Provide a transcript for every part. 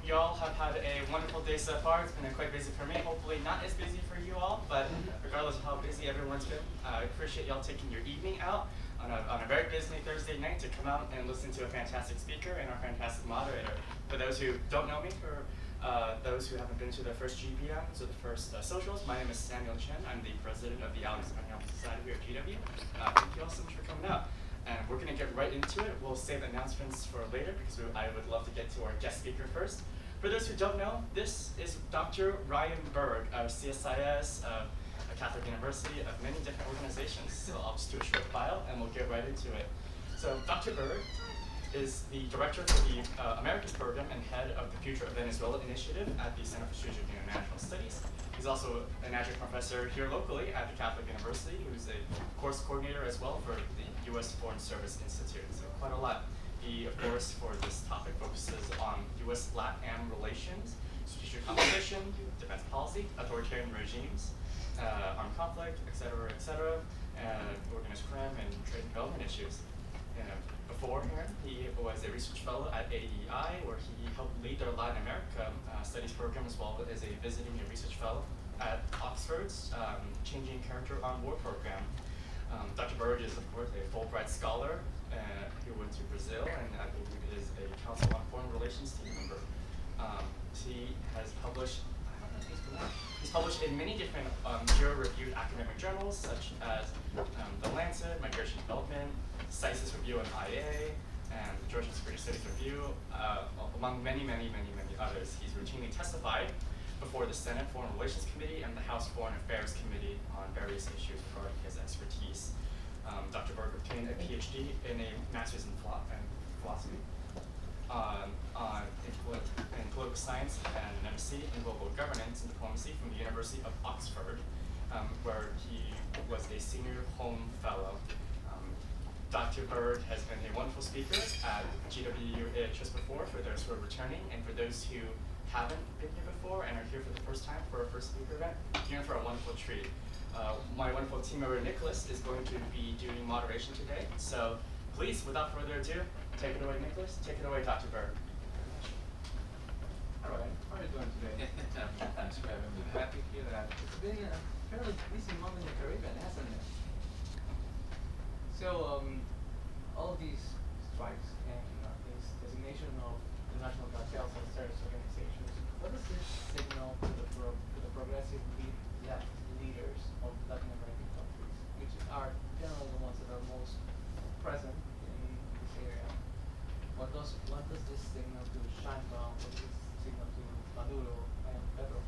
you all have had a wonderful day so far. It's been quite busy for me. Hopefully not as busy for you all, but regardless of how busy everyone's been, I appreciate y'all taking your evening out on a very busy Thursday night to come out and listen to a fantastic speaker and our fantastic moderator. For those who don't know me, for those who haven't been to the first GPMs or the first socials, my name is Samuel Chen. I'm the president of the Alexandrian Society here at GW. Thank you all so much for coming out. And we're going to get right into it. We'll save announcements for later because I would love to get to our guest speaker first. For those who don't know, this is Dr. Ryan Berg of CSIS, a Catholic University, of many different organizations. So I'll just do a short bio and we'll get right into it. So Dr. Berg is the director for the Americas program and head of the Future of Venezuela Initiative at the Center for Strategic and International Studies. He's also an adjunct professor here locally at the Catholic University, who's a course coordinator as well for the U.S. Foreign Service Institute. So quite a lot. He, of course, for this topic focuses on U.S.-LATAM relations, strategic competition, defense policy, authoritarian regimes, armed conflict, et cetera, organized crime, and trade and development issues. Beforehand, he was a research fellow at AEI, where he helped lead their Latin America studies program, as well as a visiting research fellow at Oxford's Changing Character on War program. Dr. Berg is, of course, a Fulbright scholar who went to Brazil, and I believe is a Council on Foreign Relations team member. He has published, he's published in many different peer-reviewed academic journals, such as The Lancet, Migration Development, CSIS Review and IA, and the Georgian Security Studies Review, among many others. He's routinely testified before the Senate Foreign Relations Committee and the House Foreign Affairs Committee on various issues regarding his expertise. Dr. Berg obtained a PhD in a master's in philosophy, in political science, and an MC in global governance and diplomacy from the University of Oxford, where he was a senior home fellow. Dr. Berg has been a wonderful speaker at GW just before, for those who are returning, and for those who haven't been here before and are here for the first time for our first speaker event, you're in for a wonderful treat. My wonderful team member Nicolas is going to be doing moderation today. So please, without further ado, take it away, Nicolas. Take it away, Dr. Berg. All right, how are you doing today? Thanks for having me back here. It's been a fairly busy month in the Caribbean, hasn't it? So, all of these strikes and this designation of international cartels as terrorist organizations, what does this signal to the progressive left leaders of Latin American countries, which are generally the ones that are most present in this area? What does this signal to Sheinbaum? What does this signal to Maduro and Petro?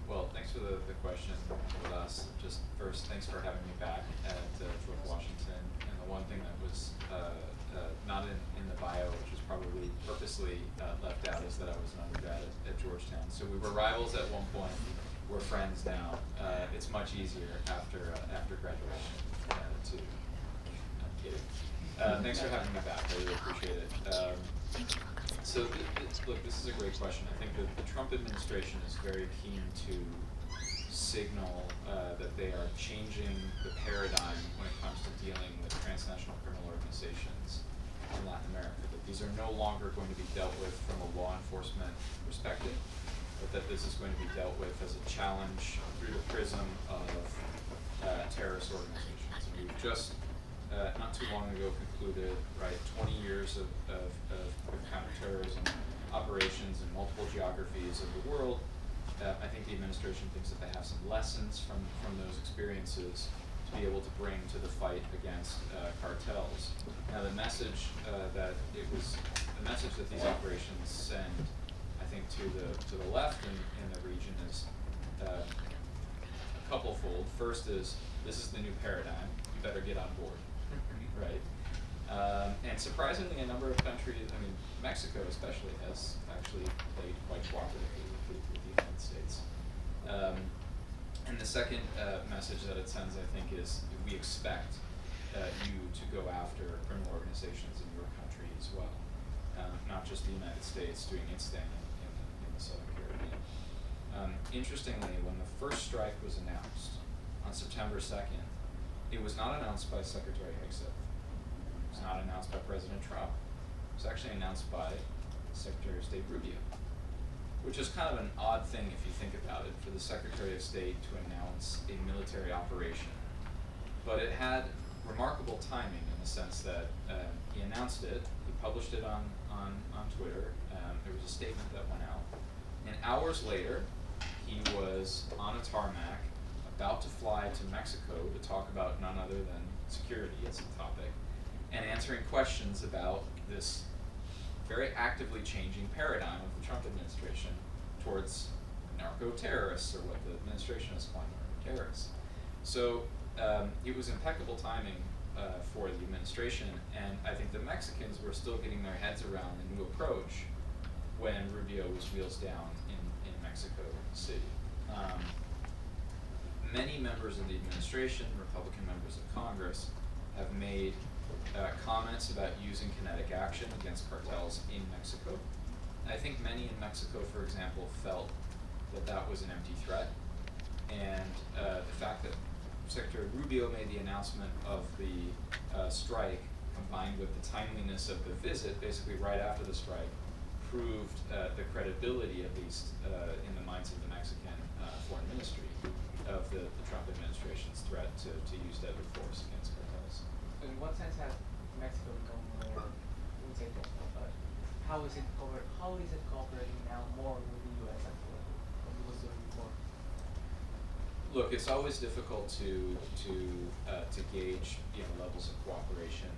Well, thanks for the question with us. Just first, thanks for having me back at George Washington. And the one thing that was not in the bio, which was probably purposely left out, is that I was an undergrad at Georgetown. So we were rivals at one point. We're friends now. It's much easier after graduation I'm kidding. Thanks for having me back. I really appreciate it. So look, this is a great question. I think that the Trump administration is very keen to signal that they are changing the paradigm when it comes to dealing with transnational criminal organizations in Latin America. That these are no longer going to be dealt with from a law enforcement perspective, but that this is going to be dealt with as a challenge through the prism of terrorist organizations. And we've just not too long ago concluded, 20 years of counterterrorism operations in multiple geographies of the world. I think the administration thinks that they have some lessons from those experiences to be able to bring to the fight against cartels. Now, the message that these operations send, I think, to the left in the region is a couple-fold. First is, this is the new paradigm. You better get on board. Right. And surprisingly, a number of countries, Mexico especially, has actually played quite cooperatively with the United States. And the second message that it sends, I think, is we expect you to go after criminal organizations in your country as well, not just the United States doing its thing in the Southern Caribbean. Interestingly, when the first strike was announced on September 2nd, it was not announced by Secretary Hegseth. It was not announced by President Trump. It was actually announced by Secretary of State Rubio, which is kind of an odd thing if you think about it, for the Secretary of State to announce a military operation. But it had remarkable timing in the sense that he announced it, he published it on Twitter, there was a statement that went out, and hours later, he was on a tarmac, about to fly to Mexico to talk about none other than security as a topic, and answering questions about this very actively changing paradigm of the Trump administration towards narco-terrorists, or what the administration is calling narco-terrorists. So it was impeccable timing for the administration, and I think the Mexicans were still getting their heads around the new approach when Rubio was wheels down in Mexico City. Many members of the administration, Republican members of Congress, have made comments about using kinetic action against cartels in Mexico. I think many in Mexico, for example, felt that that was an empty threat, and the fact that Secretary Rubio made the announcement of the strike, combined with the timeliness of the visit, basically right after the strike, proved the credibility, at least in the minds of the Mexican foreign ministry, of the Trump administration's threat to use deadly force against cartels. So in what sense has Mexico become more, I wouldn't say technical, but how is it cooperating now more with the U.S. than it was doing before? Look, it's always difficult to gauge levels of cooperation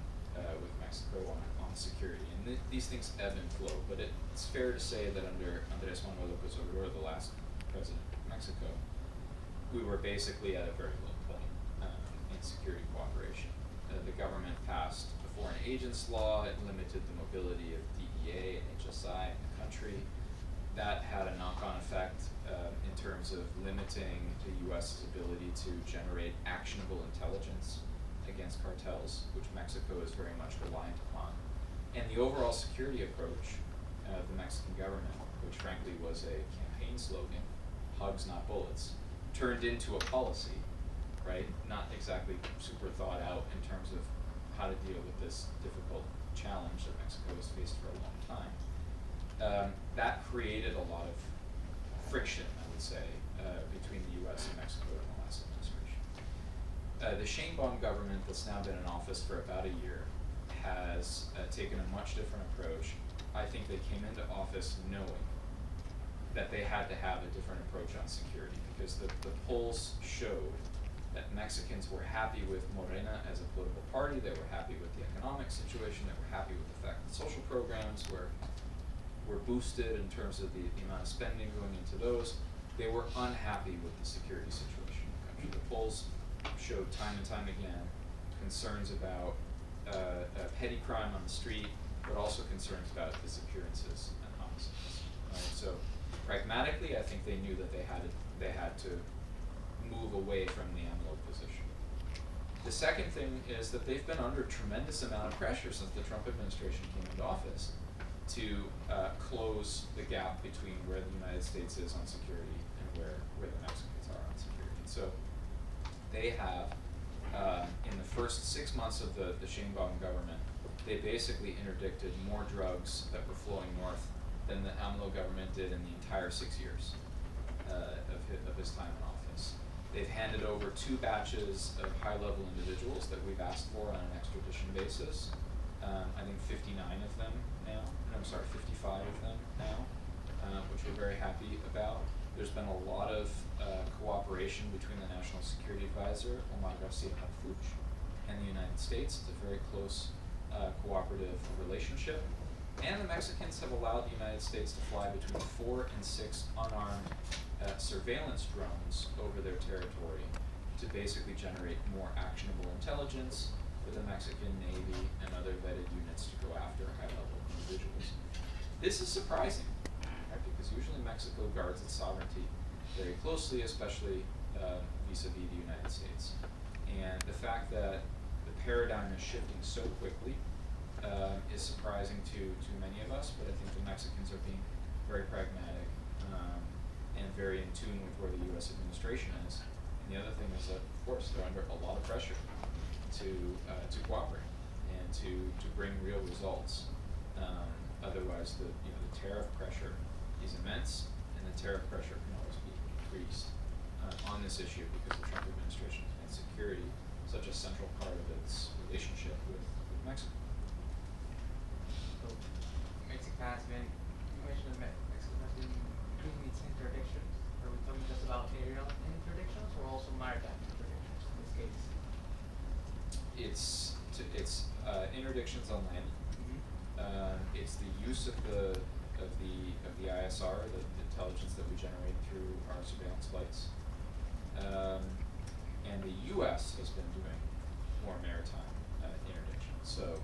with Mexico on security, and these things ebb and flow. But it's fair to say that under Andrés Manuel López Obrador, the last president of Mexico, we were basically at a very low point in security cooperation. The government passed a foreign agents law. It limited the mobility of DEA and HSI in the country. That had a knock-on effect in terms of limiting the U.S.'s ability to generate actionable intelligence against cartels, which Mexico is very much reliant upon. And the overall security approach of the Mexican government, which frankly was a campaign slogan, hugs not bullets, turned into a policy, right? Not exactly super thought out in terms of how to deal with this difficult challenge that Mexico has faced for a long time. That created a lot of friction, I would say, between the U.S. and Mexico in the last administration. The Sheinbaum government that's now been in office for about a year has taken a much different approach. I think they came into office knowing that they had to have a different approach on security, because the polls showed that Mexicans were happy with Morena as a political party, they were happy with the economic situation, they were happy with the fact that social programs were boosted in terms of the amount of spending going into those. They were unhappy with the security situation in the country. The polls showed time and time again concerns about petty crime on the street, but also concerns about disappearances and homicides. Right? So pragmatically, I think they knew that they had to move away from the AMLO position. The second thing is that they've been under a tremendous amount of pressure since the Trump administration came into office to close the gap between where the United States is on security and where the Mexicans are on security. So they have, in the first 6 months of the Sheinbaum government, they basically interdicted more drugs that were flowing north than the AMLO government did in the entire 6 years of his time in office. They've handed over 2 batches of high-level individuals that we've asked for on an extradition basis. I think 55 of them now, which we're very happy about. There's been a lot of cooperation between the National Security Advisor, Omar Garcia-Harfuch, and the United States. It's a very close cooperative relationship. And the Mexicans have allowed the United States to fly between 4 and 6 unarmed surveillance drones over their territory to basically generate more actionable intelligence for the Mexican Navy and other vetted units to go after high-level individuals. This is surprising, right? Because usually Mexico guards its sovereignty very closely, especially vis-a-vis the United States. And the fact that the paradigm is shifting so quickly is surprising to many of us, but I think the Mexicans are being very pragmatic and very in tune with where the U.S. administration is. And the other thing is that, of course, they're under a lot of pressure to cooperate and to bring real results. Otherwise, the tariff pressure is immense, and the tariff pressure can always be increased on this issue because the Trump administration has made security such a central part of its relationship with Mexico. So Mexico has been, you mentioned that Mexico has been increasing its interdictions. Are we talking just about aerial interdictions or also maritime interdictions in this case? It's interdictions on land. Mm-hmm. It's the use of the ISR, the intelligence that we generate through our surveillance flights. And the U.S. has been doing more maritime interdiction. So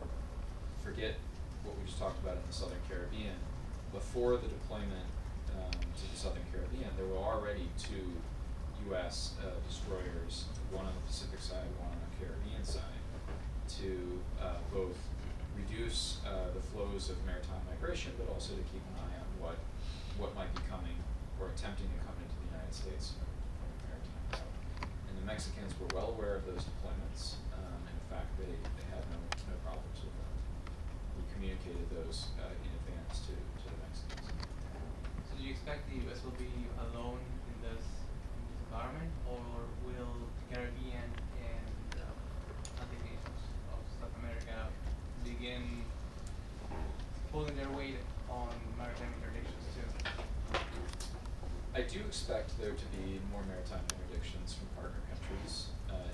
forget what we just talked about in the Southern Caribbean. Before the deployment to the Southern Caribbean, there were already 2 U.S. destroyers, one on the Pacific side, one on the Caribbean side, to both reduce the flows of maritime migration, but also to keep an eye on what might be coming or attempting to come into the United States from a maritime route. And the Mexicans were well aware of those deployments, and in fact they had no problems with them. We communicated those in advance to the Mexicans. So do you expect the U.S. will be alone in this environment, or will the Caribbean and Atlantic nations of South America begin pulling their weight on maritime interdictions too? I do expect there to be more maritime interdictions from partner countries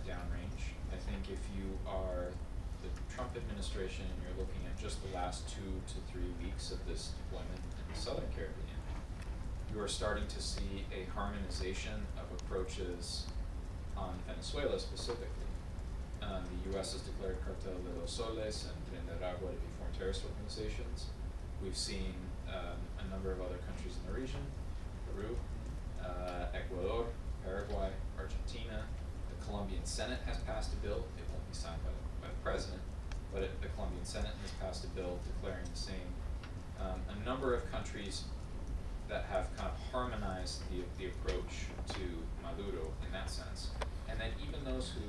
downrange. I think if you are the Trump administration and you're looking at just the last 2 to 3 weeks of this deployment in the Southern Caribbean, you are starting to see a harmonization of approaches on Venezuela specifically. The U.S. has declared Cartel de los Soles and Trinidad Agua to be foreign terrorist organizations. We've seen a number of other countries in the region, Peru, Ecuador, Paraguay, Argentina. The Colombian Senate has passed a bill. It won't be signed by the president, but the Colombian Senate has passed a bill declaring the same. A number of countries that have kind of harmonized the approach to Maduro in that sense. And then even those who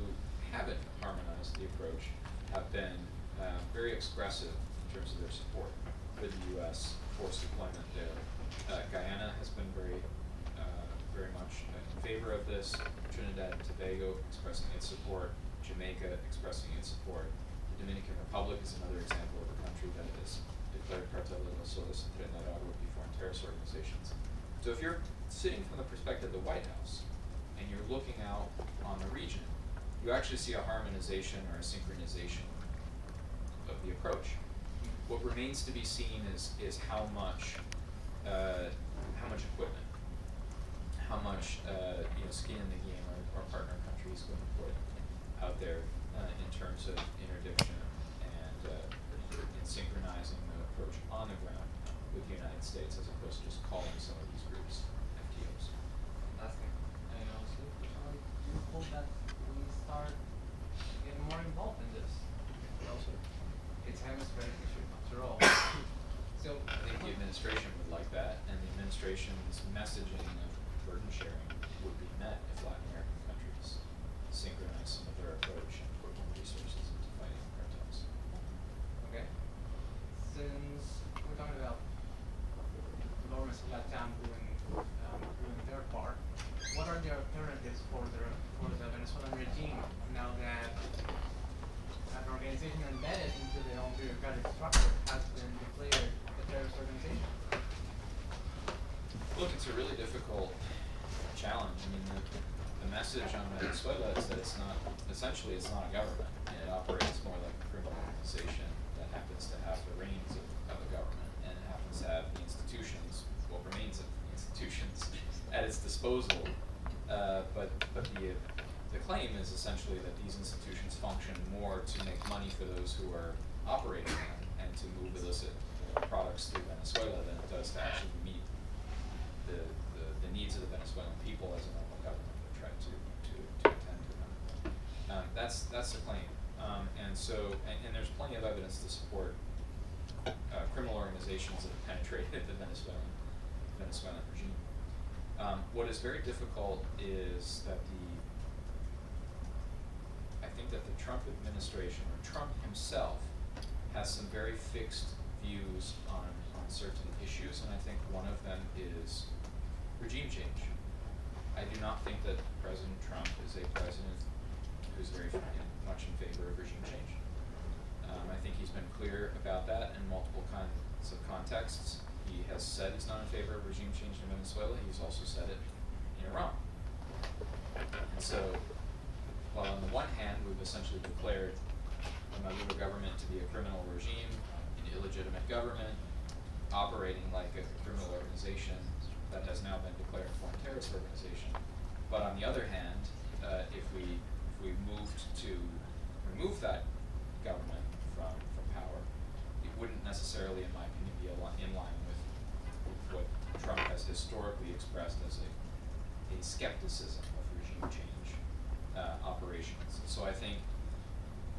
haven't harmonized the approach have been very expressive in terms of their support for the U.S. force deployment there. Guyana has been very much in favor of this. Trinidad and Tobago expressing its support. Jamaica expressing its support. The Dominican Republic is another example of a country that has declared Cartel de los Soles and Trinidad Agua to be foreign terrorist organizations. So if you're sitting from the perspective of the White House and you're looking out on the region, you actually see a harmonization or a synchronization of the approach. What remains to be seen is how much equipment, how much skin in the game our partner countries going to put out there in terms of interdiction and in synchronizing the approach on the ground with the United States as opposed to just calling some of these groups FTOs. Fantastic. And also, do you hope that we start getting more involved in this? It's hemispheric issue after all. So I think the administration would like that, and the administration's messaging of burden sharing would be met if Latin American countries synchronize some of their approach and put more resources into fighting cartels. okay. Since we're talking about governments of Latam doing their part, what are the alternatives for the Venezuelan regime now that an organization embedded into the own bureaucratic structure has been declared a terrorist organization? Look, it's a really difficult challenge. I mean, the message on Venezuela is that it's not a government, and it operates more like a criminal organization that happens to have the reins of a government, and it happens to have the institutions, what remains of the institutions, at its disposal. But the claim is essentially that these institutions function more to make money for those who are operating them and to move illicit products through Venezuela than it does to actually meet the needs of the Venezuelan people as a normal government would try to attend to them. That's the claim. And there's plenty of evidence to support criminal organizations that have penetrated the Venezuelan regime. What is very difficult is that I think that the Trump administration, or Trump himself, has some very fixed views on certain issues, and I think one of them is regime change. I do not think that President Trump is a president who's very much in favor of regime change. I think he's been clear about that in multiple kinds of contexts. He has said he's not in favor of regime change in Venezuela. He's also said it in Iran. And so, while on the one hand we've essentially declared the Maduro government to be a criminal regime, an illegitimate government, operating like a criminal organization that has now been declared a foreign terrorist organization. But on the other hand, if we moved to remove that government from power, it wouldn't necessarily, in my opinion, be in line with what Trump has historically expressed as a skepticism of regime change operations. So I think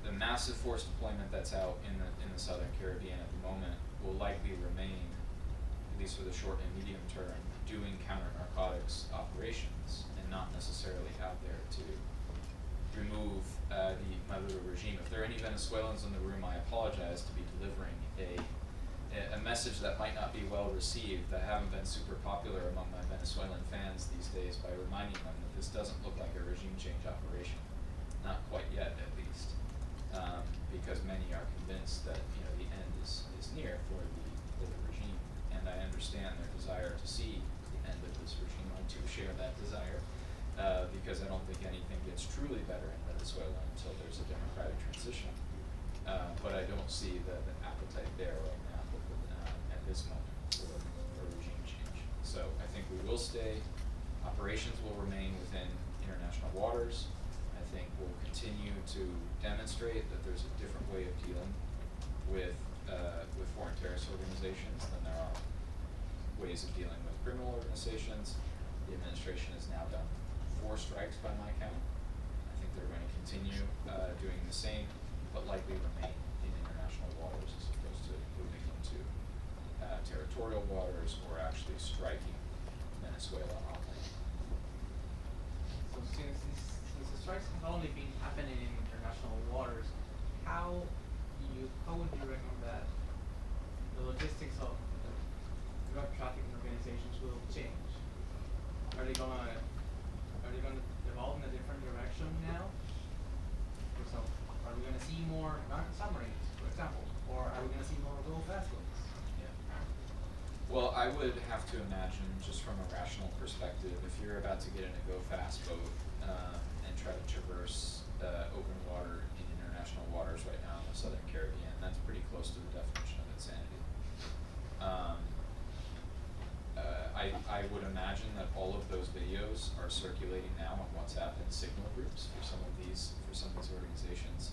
the massive force deployment that's out in the Southern Caribbean at the moment will likely remain, at least for the short and medium term, doing counter-narcotics operations and not necessarily out there to remove the Maduro regime. If there are any Venezuelans in the room, I apologize to be delivering a message that might not be well received. I haven't been super popular among my Venezuelan fans these days by reminding them that this doesn't look like a regime change operation. Not quite yet, at least. Because many are convinced that the end is near for the regime, and I understand their desire to see the end of this regime. I too share that desire, because I don't think anything gets truly better in Venezuela until there's a democratic transition. But I don't see the appetite there right now at this moment for regime change. So I think we will stay. Operations will remain within international waters. I think we'll continue to demonstrate that there's a different way of dealing with foreign terrorist organizations than there are ways of dealing with criminal organizations. The administration has now done 4 strikes by my count. I think they're going to continue doing the same, but likely remain in international waters as opposed to moving into territorial waters or actually striking Venezuela on land. So since the strikes have only been happening in international waters, how would you reckon that the logistics of the drug trafficking organizations will change? Are they gonna evolve in a different direction now? For example, are we gonna see more submarines, for example, or are we gonna see more go-fast boats? Yeah. Well, I would have to imagine, just from a rational perspective, if you're about to get in a go-fast boat and try to traverse open water in international waters right now in the Southern Caribbean, that's pretty close to the definition of insanity. I would imagine that all of those videos are circulating now on WhatsApp and Signal groups for some of these organizations,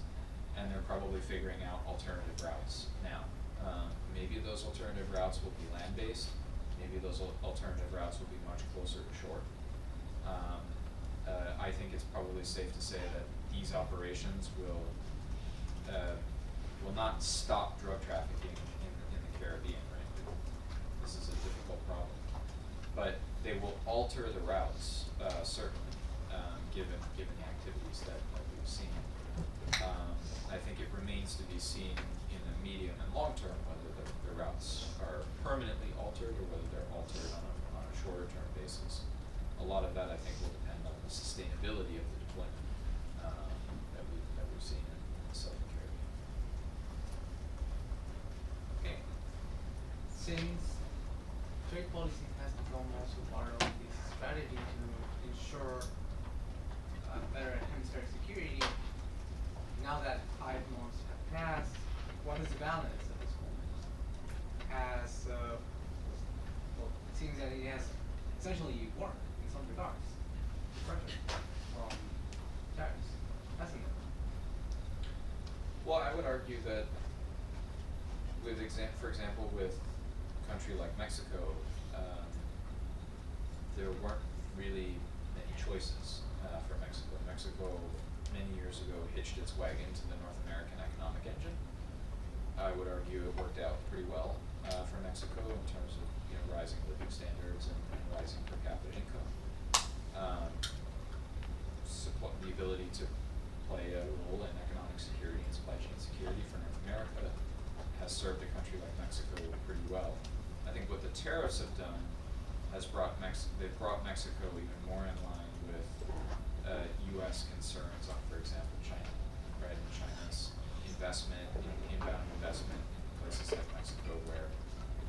and they're probably figuring out alternative routes now. Maybe those alternative routes will be land-based. Maybe those alternative routes will be much closer to shore. I think it's probably safe to say that these operations will not stop drug trafficking in the Caribbean, right? This is a difficult problem. But they will alter the routes, certainly, given the activities that we've seen. I think it remains to be seen in the medium and long term whether the routes are permanently altered or whether they're altered on a shorter term basis. A lot of that, I think, will depend on the sustainability of the deployment that we've seen in the Southern Caribbean. Okay. Since trade policy has become also part of this strategy to ensure better hemisphere security, now that 5 months have passed, what is the balance at this moment? It seems that it has essentially worked in some regards. Pressure from tariffs, hasn't it? Well, I would argue that for example, with a country like Mexico, there weren't really many choices for Mexico. Mexico, many years ago, hitched its wagon to the North American economic engine. I would argue it worked out pretty well for Mexico in terms of rising living standards and rising per capita income. The ability to play a role in economic security and supply chain security for North America has served a country like Mexico pretty well. done has they've brought Mexico even more in line with U.S. concerns on, for example, China, right? And China's investment, inbound investment in places like Mexico, where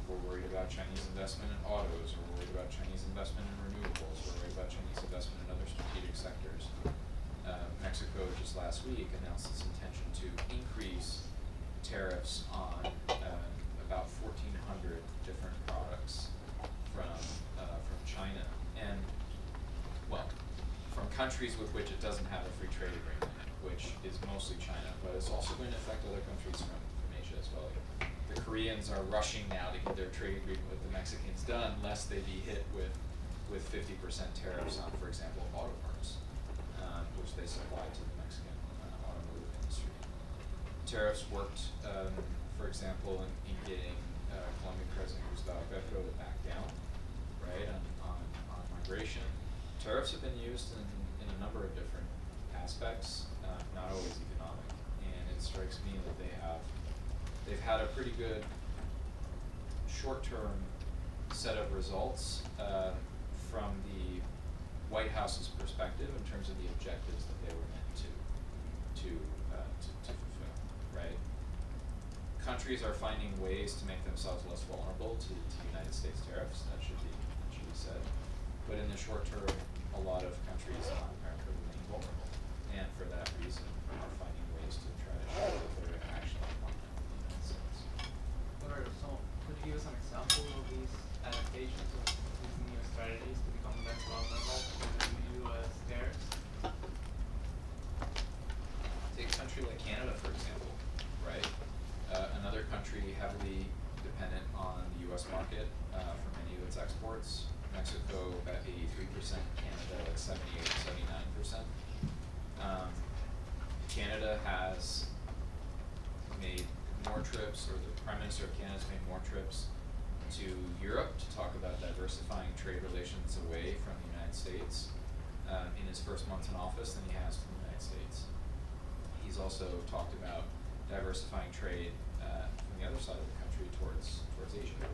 we're worried about Chinese investment in autos, or we're worried about Chinese investment in renewables, we're worried about Chinese investment in other strategic sectors. Mexico just last week announced its intention to increase tariffs on about 1,400 different products from China, and well, from countries with which it doesn't have a free trade agreement, which is mostly China, but it's also going to affect other countries from Asia as well. The Koreans are rushing now to get their trade agreement with the Mexicans done, lest they be hit with 50% tariffs on, for example, auto parts, which they supply to the Mexican automotive industry. Tariffs worked, for example, in getting Colombian President Gustavo Petro to back down, right, on migration. Tariffs have been used in a number of different aspects, not always economic, and it strikes me that they've had a pretty good short-term set of results from the White House's perspective in terms of the objectives that they were meant to fulfill, right? Countries are finding ways to make themselves less vulnerable to United States tariffs. That should be said. But in the short term, a lot of countries in Latin America remain vulnerable, and for that reason are finding ways to try to show that they're actually on the United States. Could you give us an example of these adaptations of these new strategies to become less vulnerable to U.S. tariffs? Take a country like Canada, for example, right? Another country heavily dependent on the U.S. market for many of its exports. Mexico at 83%, Canada at 78, 79%. Canada has made more trips, or the Prime Minister of Canada has made more trips to Europe to talk about diversifying trade relations away from the United States in his first month in office than he has from the United States. He's also talked about diversifying trade from the other side of the country towards Asia.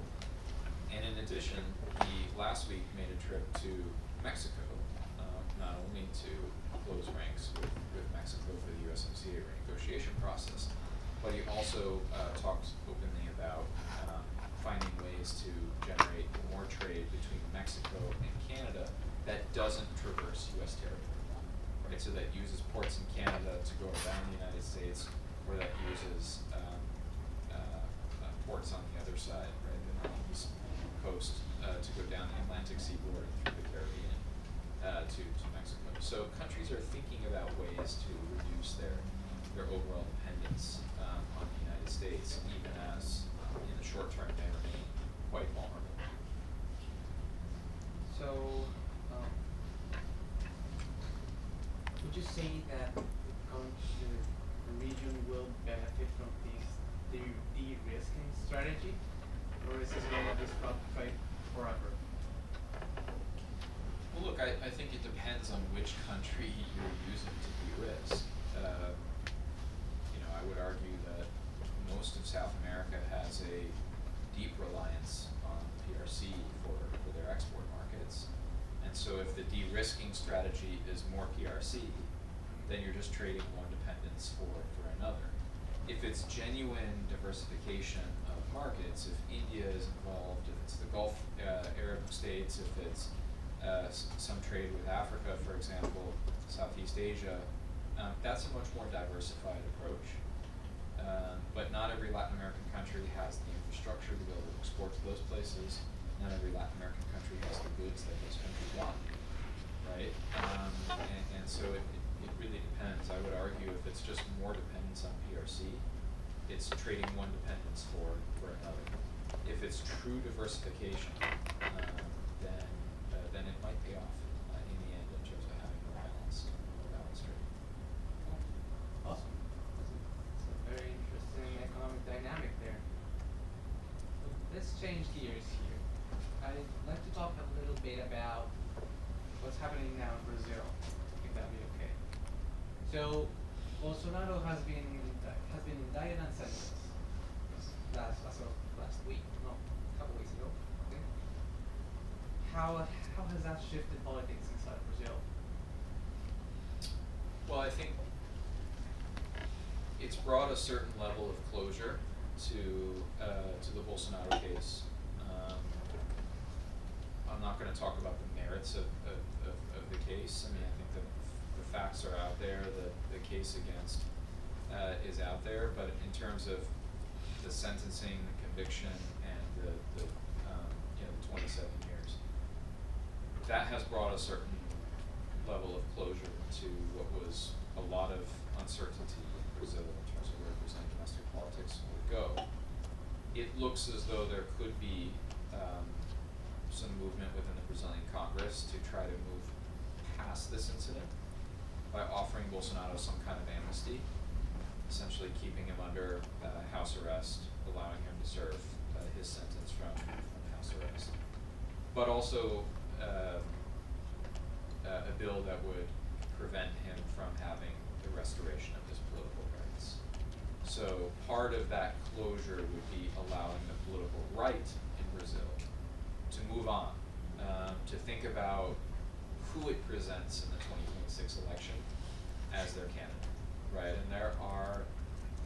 And in addition, he last week made a trip to Mexico, not only to close ranks with Mexico for the USMCA renegotiation process, but he also talked openly about finding ways to generate more trade between Mexico and Canada that doesn't traverse U.S. territory, right? So that uses ports in Canada to go around the United States, or that uses ports on the other side, right, the northeast coast, to go down the Atlantic seaboard through the Caribbean to Mexico. So countries are thinking about ways to reduce their overall dependence on the United States, even as in the short term they remain quite vulnerable. So, would you say that the region will benefit from this de-risking strategy, or is this going to disrupt trade forever? Well, look, I think it depends on which country you're using to de-risk. I would argue that most of South America has a deep reliance on PRC for their export markets. And so if the de-risking strategy is more PRC, then you're just trading one dependence for another. If it's genuine diversification of markets, if India is involved, if it's the Gulf Arab states, if it's some trade with Africa, for example, Southeast Asia, that's a much more diversified approach. But not every Latin American country has the infrastructure to be able to export to those places. Not every Latin American country has the goods that those countries want, right? And so it really depends. I would argue if it's just more dependence on PRC, it's trading one dependence for another. If it's true diversification, then it might pay off in the end in terms of having more balanced trade. Awesome. That's a very interesting economic dynamic there. Let's change gears here. I'd like to talk a little bit about what's happening now in Brazil, if that'd be okay. So, Bolsonaro has been indicted and sentenced as of last week, no, a couple weeks ago, I think. how has that shifted politics inside Brazil? Well, I think it's brought a certain level of closure to the Bolsonaro case. I'm not going to talk about the merits of the case. I mean, I think the facts are out there. The case against is out there, but in terms of the sentencing, the conviction, and the 27 years, that has brought a certain level of closure to what was a lot of uncertainty in Brazil in terms of where Brazilian domestic politics would go. It looks as though there could be some movement within the Brazilian Congress to try to move past this incident by offering Bolsonaro some kind of amnesty, essentially keeping him under house arrest, allowing him to serve his sentence from house arrest, but also a bill that would prevent him from having the restoration of his political rights. So part of that closure would be allowing the political right in Brazil to move on, to think about who it presents in the 2026 election as their candidate, right? And there are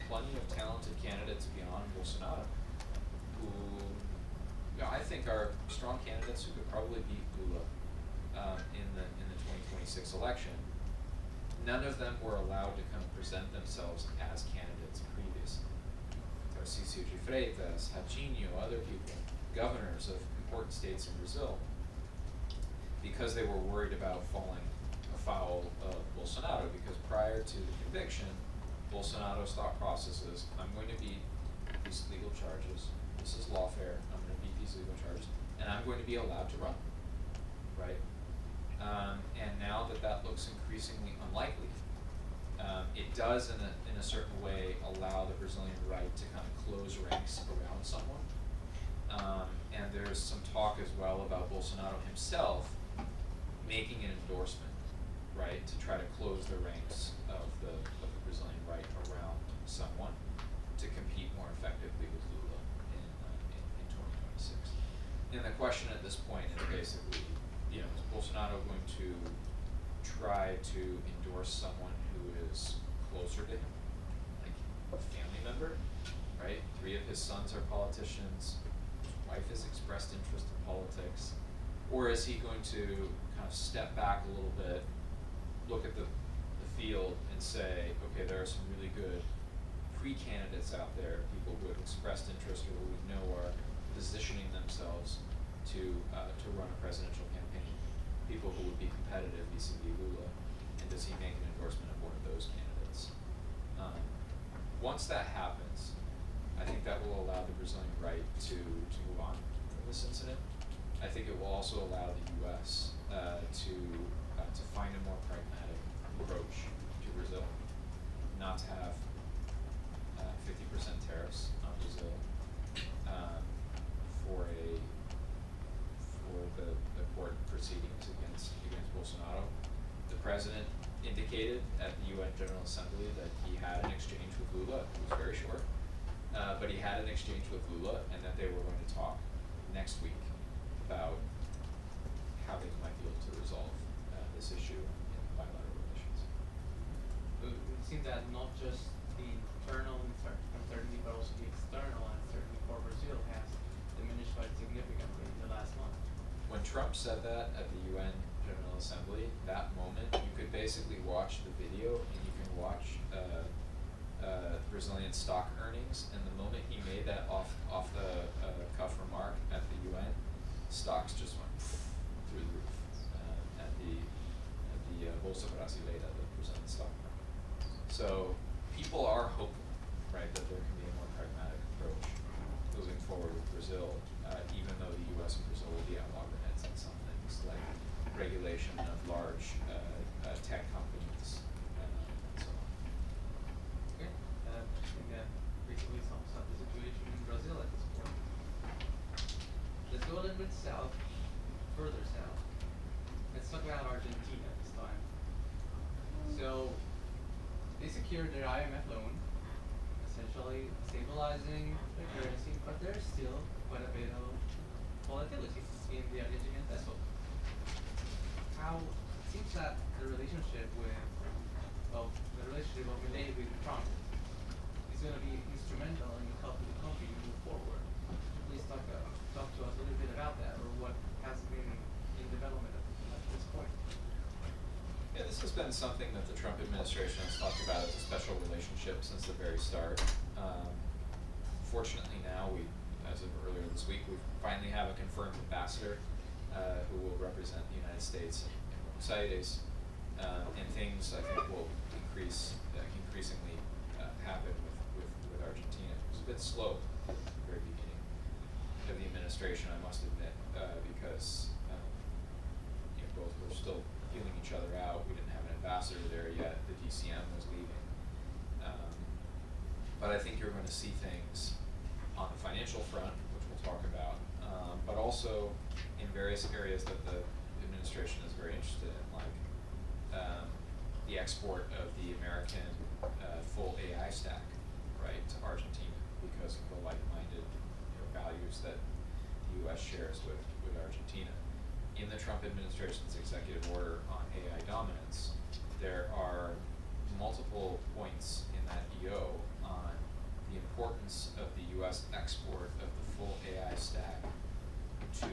plenty of talented candidates beyond Bolsonaro who I think are strong candidates who could probably beat Lula in the 2026 election. None of them were allowed to kind of present themselves as candidates previously. Tarcísio de Freitas, Ratinho, other people, governors of important states in Brazil, because they were worried about falling afoul of Bolsonaro, because prior to the conviction, Bolsonaro's thought process is, I'm going to beat these legal charges, this is lawfare, I'm going to beat these legal charges, and I'm going to be allowed to run, right? And now that looks increasingly unlikely, it does in a certain way allow the Brazilian right to kind of close ranks around someone. And there's some talk as well about Bolsonaro himself making an endorsement, right, to try to close the ranks of the Brazilian right around someone to compete more effectively with Lula in 2026. And the question at this point is basically, is Bolsonaro going to try to endorse someone who is closer to him, like a family member, right? 3 of his sons are politicians. Wife has expressed interest in politics, or is he going to kind of step back a little bit, look at the field and say, okay, there are some really good pre-candidates out there, people who have expressed interest or who we know are positioning themselves to run a presidential campaign, people who would be competitive vis-a-vis Lula, and does he make an endorsement of one of those candidates? Once that happens, I think that will allow the Brazilian right to move on from this incident. I think it will also allow the U.S. To find a more pragmatic approach to Brazil, not to have 50% tariffs on Brazil for the court proceedings against Bolsonaro. The president indicated at the UN General Assembly that he had an exchange with Lula. It was very short. But he had an exchange with Lula, and that they were going to talk next week about how they might be able to resolve this issue in bilateral relations. It seems that not just the internal uncertainty, but also the external uncertainty for Brazil has diminished quite significantly in the last month. When Trump said that at the UN General Assembly, that moment, you could basically watch the video, and you can watch Brazilian stock earnings, and the moment he made that off the cuff remark at the UN, stocks just went through the roof at the Bolsa Brasileira, the Brazilian stock market. So people are hopeful, right, that there can be a more pragmatic approach moving forward with Brazil, even though the U.S. and Brazil will be at loggerheads on some things like regulation of large tech companies and so on. Okay. Basically sums up the situation in Brazil at this point. Let's go a little bit south, further south. Let's talk about Argentina this time. So, they secured their IMF loan, essentially stabilizing their currency, but there's still quite a bit of volatility in the Argentine peso. initiative of Milei with Trump is going to be instrumental in helping the country move forward. Please talk to us a little bit about that, or what has been in development at this point. Yeah, this has been something that the Trump administration has talked about as a special relationship since the very start. Fortunately now, as of earlier this week, we finally have a confirmed ambassador who will represent the United States in Buenos Aires, and things I think will increasingly happen with Argentina. It was a bit slow at the very beginning of the administration, I must admit, because both were still feeling each other out. We didn't have an ambassador there yet. The DCM was leaving. But I think you're going to see things on the financial front, which we'll talk about, but also in various areas that the administration is very interested in, like the export of the American full AI stack, right, to Argentina because of the like-minded values that the U.S. shares with Argentina. In the Trump administration's executive order on AI dominance, there are multiple points in that EO on the importance of the U.S. export of the full AI stack to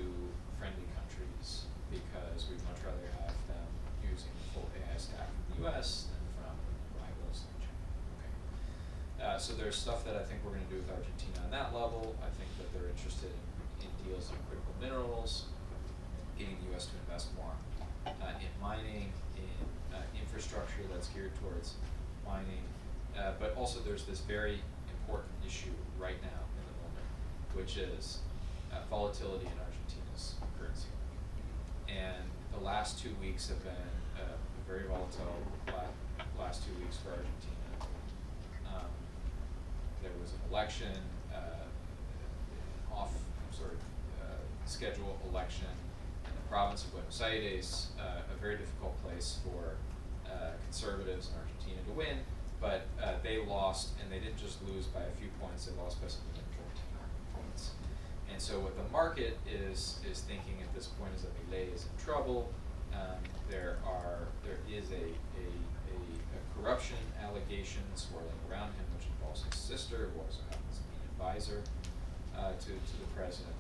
friendly countries, because we'd much rather have them using the full AI stack from the U.S. than from rivals like China. Okay. So there's stuff that I think we're going to do with Argentina on that level. I think that they're interested in deals in critical minerals, getting the U.S. to invest more in mining, in infrastructure that's geared towards mining, but also there's this very important issue right now in the moment, which is volatility in Argentina's currency. And the last 2 weeks have been very volatile last 2 weeks for Argentina. There was an election, schedule election in the province of Buenos Aires, a very difficult place for conservatives in Argentina to win, but they lost, and they didn't just lose by a few points, they lost by something like 14 points. And so what the market is thinking at this point is that Milei is in trouble. There is a corruption allegation swirling around him, which involves his sister, who also happens to be an advisor to the president.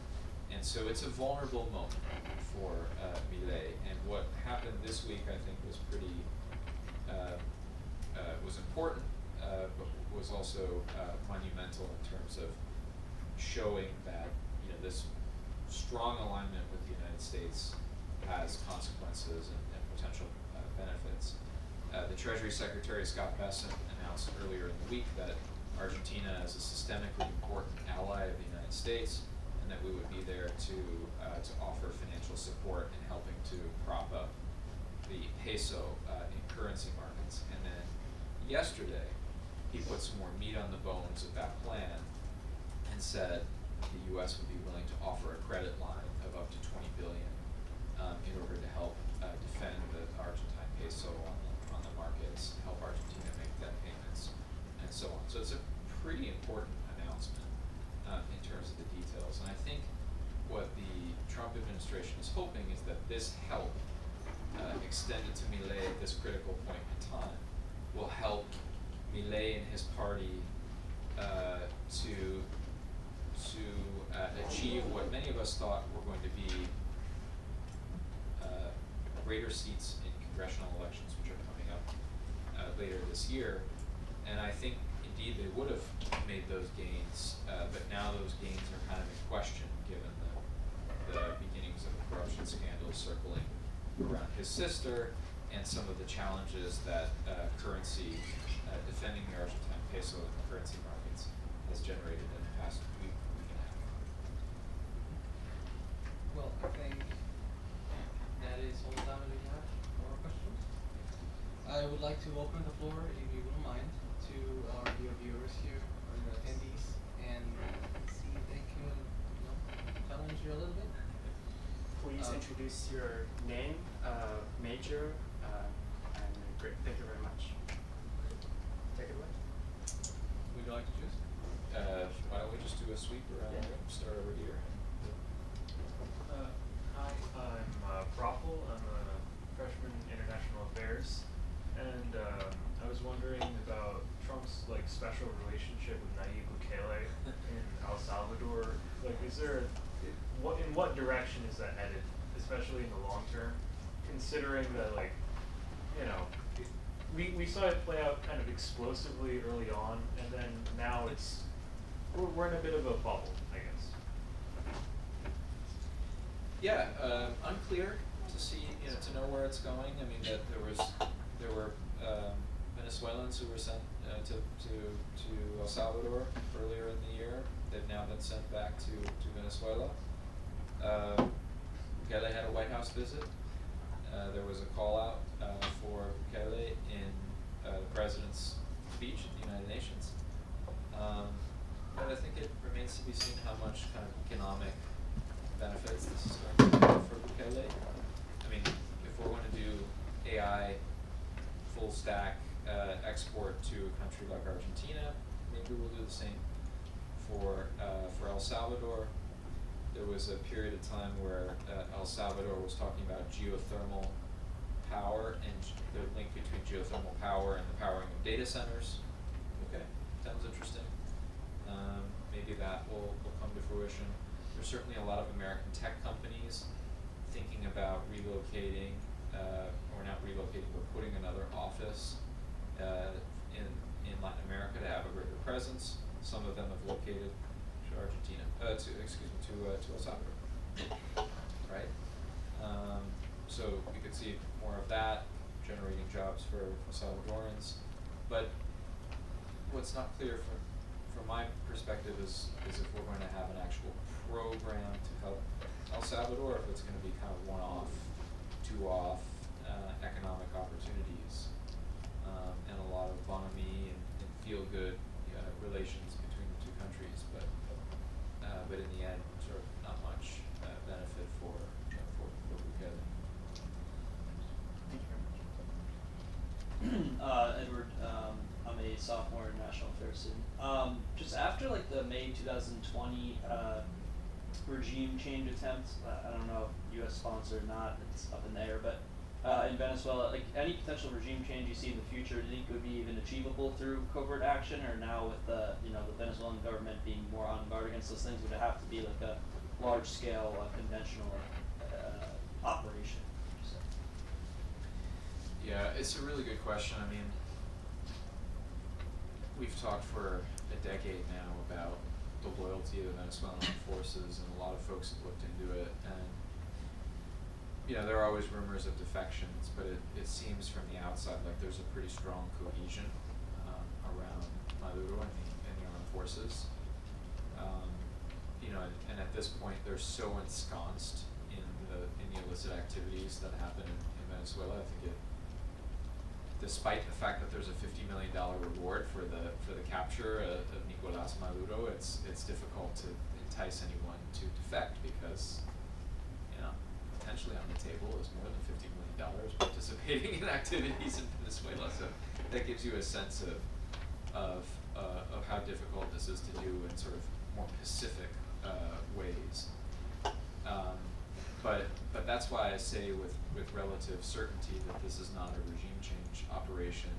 And so it's a vulnerable moment for Milei. And what happened this week, I think, was pretty was important, but was also monumental in terms of showing that this strong alignment with the United States has consequences and potential benefits. The Treasury Secretary, Scott Bessent, announced earlier in the week that Argentina is a systemically important ally of the United States, and that we would be there to offer financial support in helping to prop up the peso in currency markets. And then yesterday, he put some more meat on the bones of that plan and said the U.S. would be willing to offer a credit line of up to $20 billion in order to help defend the Argentine peso on the markets, help Argentina make debt payments, and so on. So it's a pretty important announcement in terms of the details. And I think what the Trump administration is hoping is that this help extended to Milei at this critical point in time will help Milei and his party to achieve what many of us thought were going to be greater seats in congressional elections, which are coming up later this year. And I think indeed they would have made those gains, but now those gains are kind of in question given the beginnings of the corruption scandal circling around his sister and some of the challenges that defending the Argentine peso in the currency markets has generated in the past week and a half. Well, I think that is all the time that we have for our questions. I would like to open the floor, if you wouldn't mind, to our dear viewers here, or your attendees, and see if they can challenge you a little bit. Please introduce your name, major, and great. Thank you very much. Take it away. Would you like to choose? Why don't we just do a sweep around and start over here? Hi, I'm Praful. I'm a freshman in international affairs, and I was wondering about is that headed, especially in the long term, considering that, like, you know, we saw it play out kind of explosively early on, and then now we're in a bit of a bubble, I guess. Yeah, unclear to see, to know where it's going. I mean, that there were Venezuelans who were sent to El Salvador earlier in the year. They've now been sent back to Venezuela. Bukele had a White House visit. There was a call out for Bukele in the president's speech at the United Nations. But I think it remains to be seen how much kind of economic benefits this is going to have for Bukele. I mean, if we're going to do AI full stack export to a country like Argentina, maybe we'll do the same for El Salvador. There was a period of time where El Salvador was talking about geothermal power and the link between geothermal power and the powering of data centers. Okay, sounds interesting. Maybe that will come to fruition. There's certainly a lot of American tech companies thinking about relocating, or not relocating, but putting another office in Latin America to have a greater presence. Some of them have located to Argentina, to El Salvador, right? So we could see more of that, generating jobs for Salvadorans. But what's not clear from my perspective is if we're going to have an actual program to help El Salvador, if it's going to be kind of one-off, two-off economic opportunities, and a lot of bonhomie and feel-good relations between the two countries, but in the end, sort of not much benefit for Bukele. Thank you very much. Edward, I'm a sophomore in National Affairs student. Just after like the May 2020 regime change attempt, I don't know if U.S. sponsored or not, it's up in the air, but in Venezuela, like any potential regime change you see in the future, do you think would be even achievable through covert action, or now with the the Venezuelan government being more on guard against those things, would it have to be like a large scale conventional operation? Would you say? Yeah, it's a really good question. I mean, we've talked for a decade now about the loyalty of the Venezuelan forces, and a lot of folks have looked into it, and there are always rumors of defections, but it seems from the outside like there's a pretty strong cohesion around Maduro and the armed forces. And at this point, they're so ensconced in the illicit activities that happen in Venezuela. I think despite the fact that there's a $50 million reward for the capture of Nicolas Maduro, it's difficult to entice anyone to defect because potentially on the table is more than $50 million participating in activities in Venezuela. So that gives you a sense of how difficult this is to do in sort of more pacific ways. But that's why I say with relative certainty that this is not a regime change operation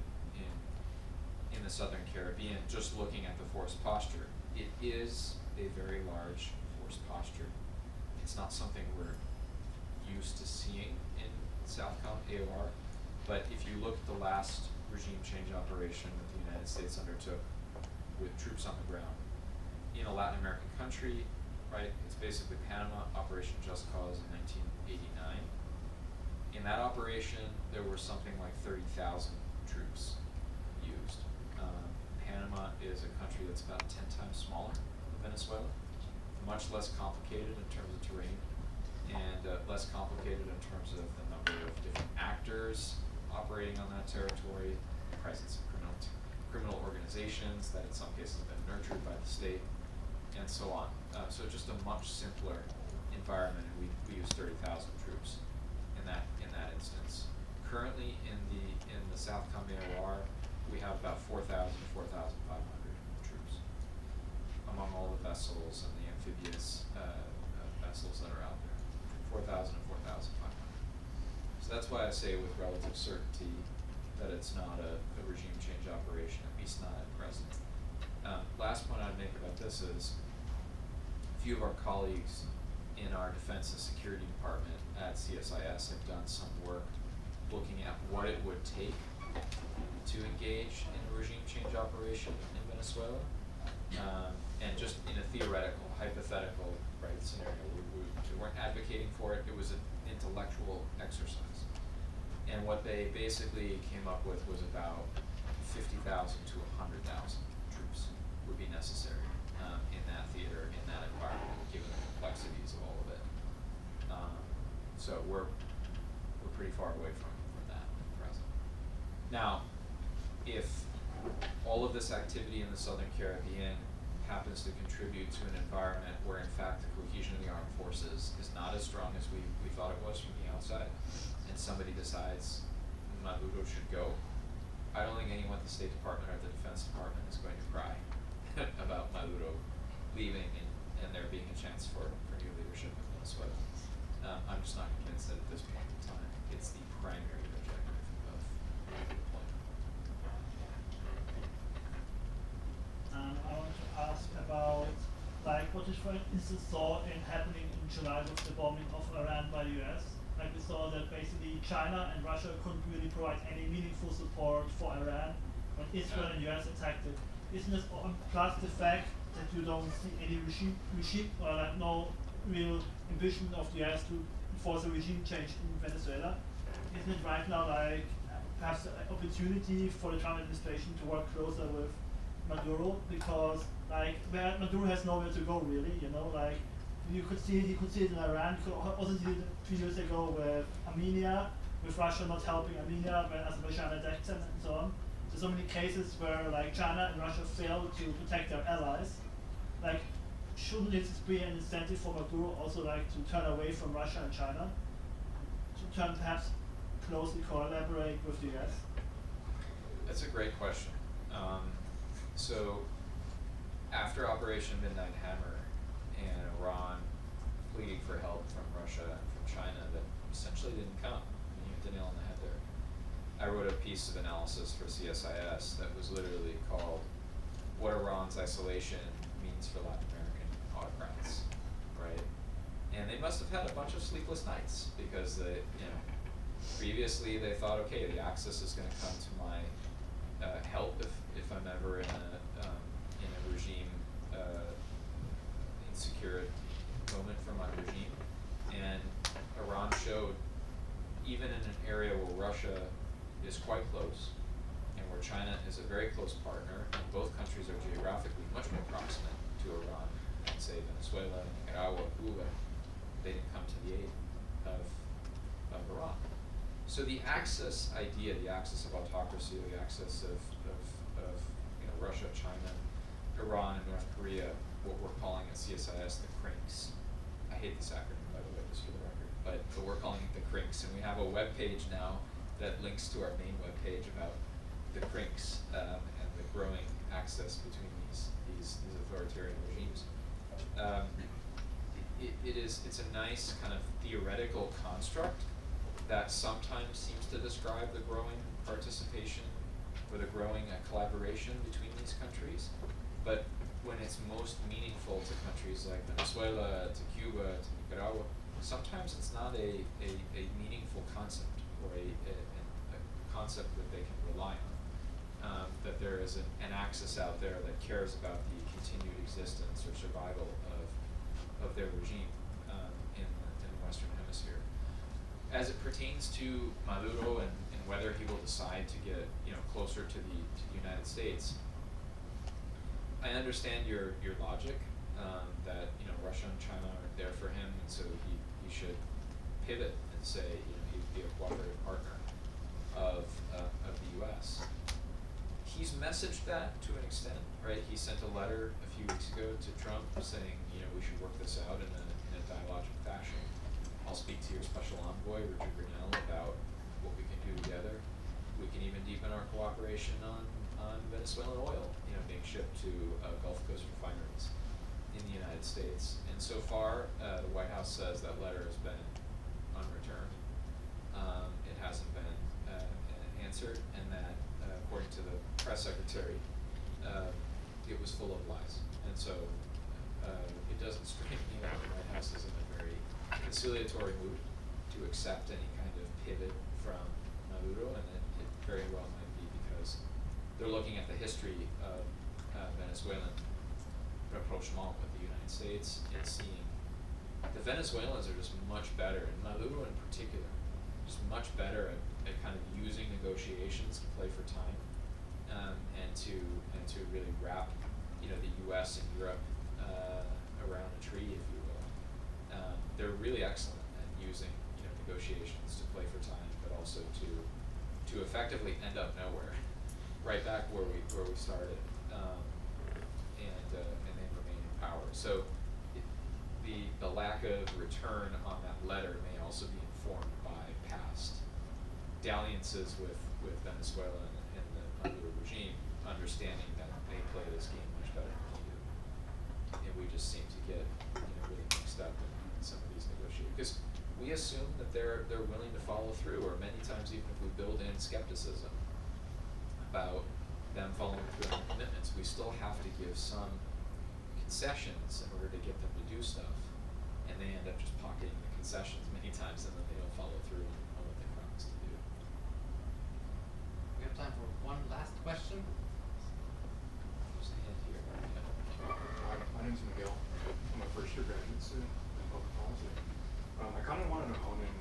in the Southern Caribbean. Just looking at the force posture, it is a very large force posture. It's not something we're used to seeing in Southcom AOR, but if you look at the last regime change operation that the United States undertook with troops on the ground in a Latin American country, right? It's basically Panama, Operation Just Cause in 1989. In that operation, there were something like 30,000 troops used. Panama is a country that's about 10 times smaller than Venezuela, much less complicated in terms of terrain, and less complicated in terms of the number of different actors operating on that territory, the presence of criminal organizations that in some cases have been nurtured by the state, and so on. So just a much simpler environment, and we use 30,000 troops in that instance. Currently in the Southcom AOR, we have about 4,000 to 4,500 troops among all the vessels and the amphibious vessels that are out there. 4,000 and 4,500. So that's why I say with relative certainty that it's not a regime change operation, at least not at present. Last point I'd make about this is a few of our colleagues in our Defense and Security Department at CSIS have done some work looking at what it would take to engage in a regime change operation in Venezuela. And just in a theoretical, hypothetical, right, scenario, we weren't advocating for it, it was an intellectual exercise. And what they basically came up with was about 50,000 to 100,000 troops would be necessary in that theater, in that environment, given the complexities of all of it. So we're pretty far away from that at present. Now, if all of this activity in the Southern Caribbean happens to contribute to an environment where in fact the cohesion of the armed forces is not as strong as we thought it was from the outside, and somebody decides Maduro should go, I don't think anyone at the State Department or the Defense Department is going to cry about Maduro leaving and there being a chance for new leadership in Venezuela. I'm just not convinced that at this point in time it's the primary objective of the deployment. I want to ask about, like, what is, for instance, saw in happening in July with the bombing of Iran by the US. Like, we saw that basically China and Russia couldn't really provide any meaningful support for Iran when Israel and US attacked it. Isn't this plus the fact that you don't see any regime or like no real ambition of the US to force a regime change in Venezuela? Isn't it right now like perhaps an opportunity for the Trump administration to work closer with Maduro, because like Maduro has nowhere to go really, you know, like he could see it in Iran, could also see it 2 years ago with Armenia, with Russia not helping Armenia when Azerbaijan attacked them and so on. There's so many cases where like China and Russia fail to protect their allies. Like, shouldn't this be an incentive for Maduro also like to turn away from Russia and China, to turn perhaps closely collaborate with the US? That's a great question. So after Operation Midnight Hammer and Iran pleading for help from Russia and from China that essentially didn't come, you hit the nail on the head there. I wrote a piece of analysis for CSIS that was literally called "What Iran's Isolation Means for Latin American Autocrats," right? And they must have had a bunch of sleepless nights because previously they thought, okay, the Axis is going to come to my help if I'm ever in a regime insecure moment for my regime, and Iran showed, even in an area where Russia is quite close and where China is a very close partner, and both countries are geographically much more proximate to Iran than say Venezuela, Nicaragua, Cuba, they didn't come to the aid of Iran. So the axis idea, the axis of autocracy, the axis of Russia, China, Iran, and North Korea, what we're calling at CSIS the CRINKS. I hate this acronym, by the way, just for the record, but we're calling it the CRINKS, and we have a web page now that links to our main web page about the CRINKS and the growing access between these authoritarian regimes. It's a nice kind of theoretical construct that sometimes seems to describe the growing participation or the growing collaboration between these countries. But when it's most meaningful to countries like Venezuela, to Cuba, to Nicaragua, sometimes it's not a meaningful concept or a concept that they can rely on. That there is an axis out there that cares about the continued existence or survival of their regime in the Western Hemisphere. As it pertains to Maduro and whether he will decide to get closer to the United States, I understand your logic that Russia and China are there for him, and so he should pivot and say he'd be a cooperative partner of the U.S. He's messaged that to an extent, right? He sent a letter a few weeks ago to Trump saying we should work this out in a dialogic fashion. I'll speak to your special envoy, Richard Grinnell, about what we can do together. We can even deepen our cooperation on Venezuelan oil, being shipped to Gulf Coast refineries in the United States. And so far, the White House says that letter has been unreturned. It hasn't been answered, and that, according to the press secretary, it was full of lies. And so it doesn't strike me that the White House is in a very conciliatory mood to accept any kind of pivot from Maduro, and it very well might be because they're looking at the history of Venezuelan rapprochement with the United States and seeing the Venezuelans are just much better, and Maduro in particular, just much better at kind of using negotiations to play for time, and to really wrap, you know, the U.S. and Europe around a tree, if you will. They're really excellent at using, you know, negotiations to play for time, but also to effectively end up nowhere, right back where we started, and then remain in power. So the lack of return on that letter may also be informed by past dalliances with Venezuela and the Maduro regime, understanding that they play this game much better than we do, and we just seem to get, you know, really mixed up in some of these negotiations, because we assume that they're willing to follow through, or many times even if we build in skepticism about them following through on commitments, we still have to give some concessions in order to get them to do stuff, and they end up just pocketing the concessions many times, and then they don't follow through on what they promised to do. We have time for one last question. There's a hand here. Yeah. Hi, my name's Miguel. I'm a first year graduate student in public policy. I kind of wanted to hone in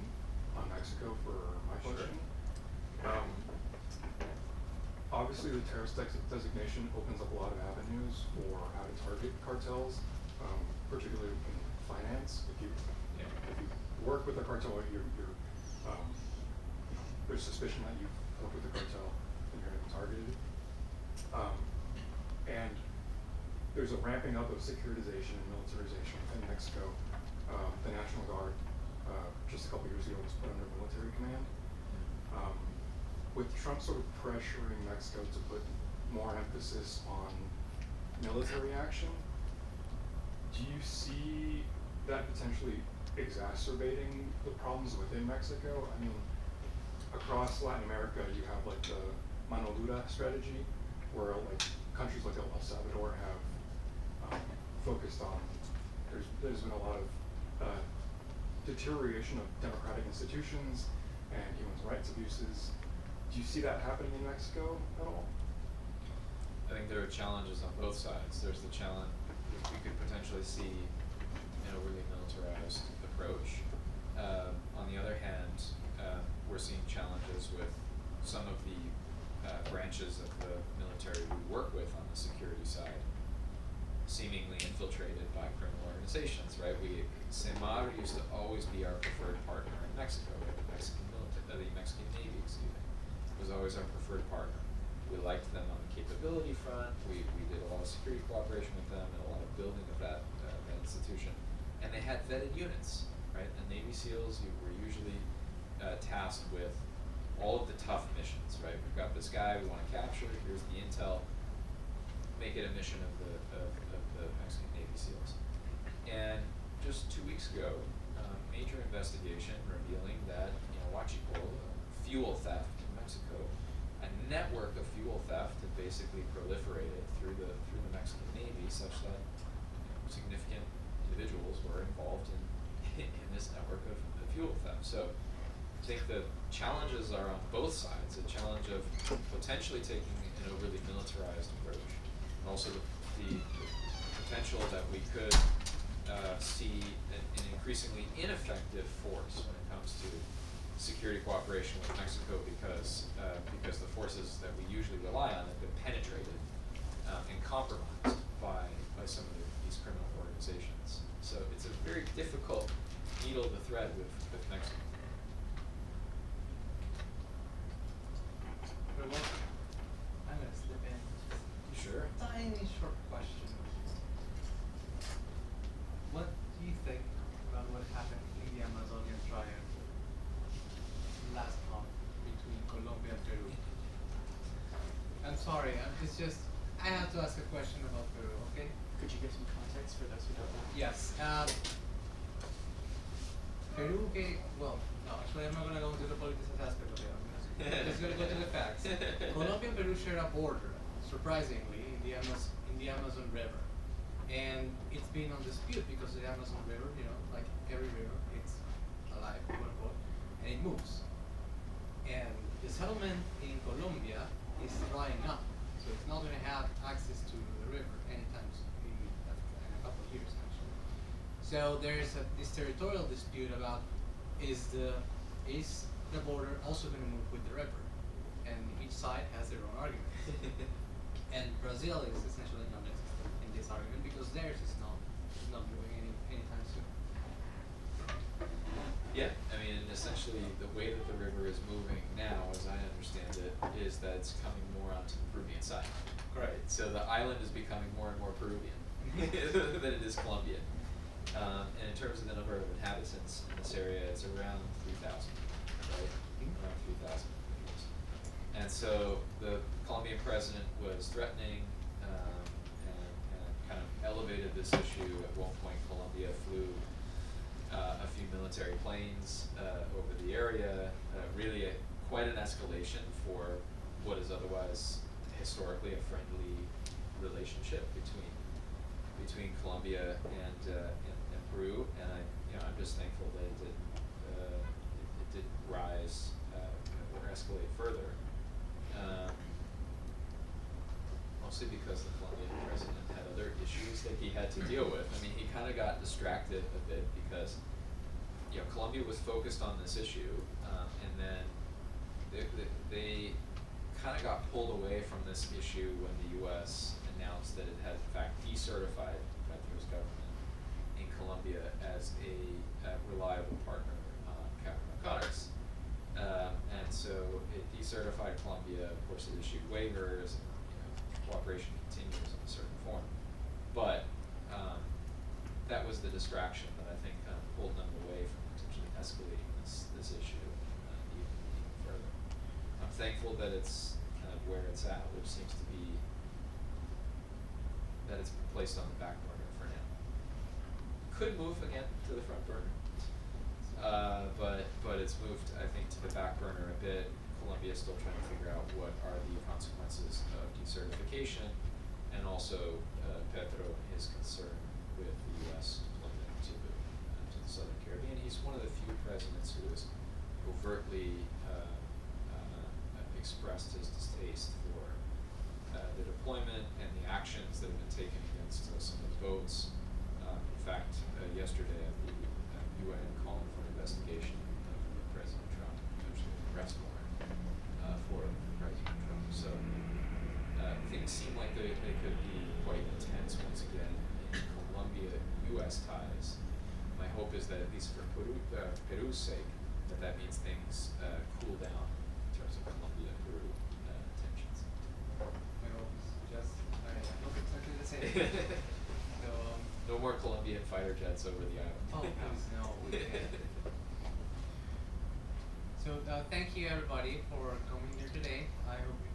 on Mexico for my question. Obviously, the terrorist designation opens up a lot of avenues for how to target cartels, particularly in finance. If you work with a cartel, there's suspicion that you've worked with a cartel and you're going to be targeted. And there's a ramping up of securitization and militarization within Mexico. The National Guard, just a couple years ago, was put under military command. With Trump sort of pressuring Mexico to put more emphasis on military action, do you see that potentially exacerbating the problems within Mexico? I mean, across Latin America, you have like the Mano Dura strategy, where like countries like El Salvador have focused on, there's been a lot of deterioration of democratic institutions and human rights abuses. Do you see that happening in Mexico at all? I think there are challenges on both sides. There's the challenge, we could potentially see an overly militarized approach. On the other hand, we're seeing challenges with some of the branches of the military we work with on the security side, seemingly infiltrated by criminal organizations, right? CEMAR used to always be our preferred partner in Mexico, right? The Mexican Navy, excuse me, was always our preferred partner. We liked them on the capability front. We did a lot of security cooperation with them and a lot of building of that institution. And they had vetted units, right? The Navy SEALs were usually tasked with all of the tough missions, right? We've got this guy we want to capture. Here's the intel. Make it a mission of the Mexican Navy SEALs. And just 2 weeks ago, major investigation revealing that, Huachicol, fuel theft in Mexico, a network of fuel theft had basically proliferated through the Mexican Navy, such that significant individuals were involved in this network of fuel theft. So I think the challenges are on both sides, a challenge of potentially taking an overly militarized approach, and also the potential that we could see an increasingly ineffective force when it comes to security cooperation with Mexico, because the forces that we usually rely on have been penetrated and compromised by some of these criminal organizations. So it's a very difficult needle to thread with Mexico. I'm going to slip in Sure. a tiny short question. What do you think about what happened in the Amazonian Triangle last month between Colombia and Peru? I'm sorry, I have to ask a question about Peru, okay? Could you give some context for those who don't know? Yes. Peru, actually I'm not going to go into the political aspect of it. I'm just going to go to the facts. Colombia and Peru share a border, surprisingly, in the Amazon River. And it's been on dispute because the Amazon River, like every river, it's alive, quote unquote, and it moves. And the settlement in Colombia is drying up, so it's not going to have access to the river anytime in a couple of years, actually. So there's this territorial dispute about is the border also going to move with the river, and each side has their own argument. And Brazil is essentially non-existent in this argument because theirs is not moving anytime soon. Yeah, I mean, essentially, the way that the river is moving now, as I understand it, is that it's coming more onto the Peruvian side. Right. So the island is becoming more and more Peruvian than it is Colombian. And in terms of the number of inhabitants in this area, it's around 3,000, right? Around 3,000. And so the Colombian president was threatening and kind of elevated this issue. At one point, Colombia flew a few military planes over the area, really quite an escalation for what is otherwise historically a friendly relationship between Colombia and Peru. And I'm just thankful that it didn't rise or escalate further. Mostly because the Colombian president had other issues that he had to deal with. I mean, he kind of got distracted a bit because, Colombia was focused on this issue, and then they kind of got pulled away from this issue when the U.S. announced that it had in fact decertified Petro's government in Colombia as a reliable partner on counter-narcotics. And so it decertified Colombia. Of course, it issued waivers, and cooperation continues in a certain form. But that was the distraction that I think kind of pulled them away from potentially escalating this issue even further. I'm thankful that it's kind of where it's at, which seems to be that it's been placed on the back burner for now. Could move again to the front burner. But it's moved, I think, to the back burner a bit. Colombia is still trying to figure out what are the consequences of decertification, and also Petro and his concern with the U.S. deployment to the Southern Caribbean. He's one of the few presidents who has overtly expressed his distaste for the deployment and the actions that have been taken against some of the boats. In fact, yesterday at the UN calling for an investigation of President Trump, potentially an arrest warrant for President Trump. So things seem like they could be quite intense once again in Colombia-U.S. ties. My hope is that at least for Peru's sake, that means things cool down in terms of Colombia-Peru tensions. My hope is just, I hope exactly the same. So, no more Colombian fighter jets over the island. oh, please, no, we can't. So, thank you everybody for coming here today. I hope you